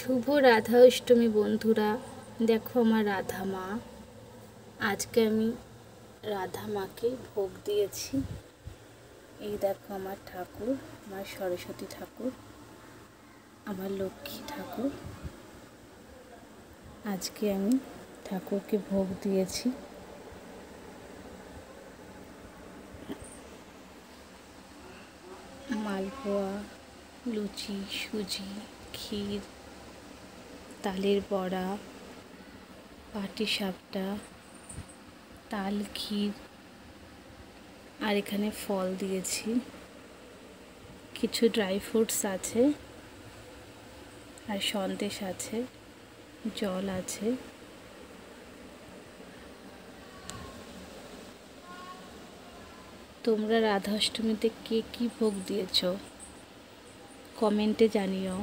শুভ রাধা অষ্টমী বন্ধুরা। দেখো আমার রাধা মা। আজকে আমি রাধা মাকে ভোগ দিয়েছি। এই দেখো আমার ঠাকুর, আমার সরস্বতী ঠাকুর, আমার লক্ষ্মী ঠাকুর। আজকে আমি ঠাকুরকে ভোগ দিয়েছি। মালপোয়া, লুচি, সুজি, ক্ষীর, তালের বড়া, পাটিসাপটা, তাল ক্ষীর, আর এখানে ফল দিয়েছি, কিছু ড্রাই ফ্রুটস আছে, আর সন্দেশ আছে, জল আছে। তোমরা রাধাষ্টমীতে কে কী ভোগ দিয়েছো কমেন্টে জানিও।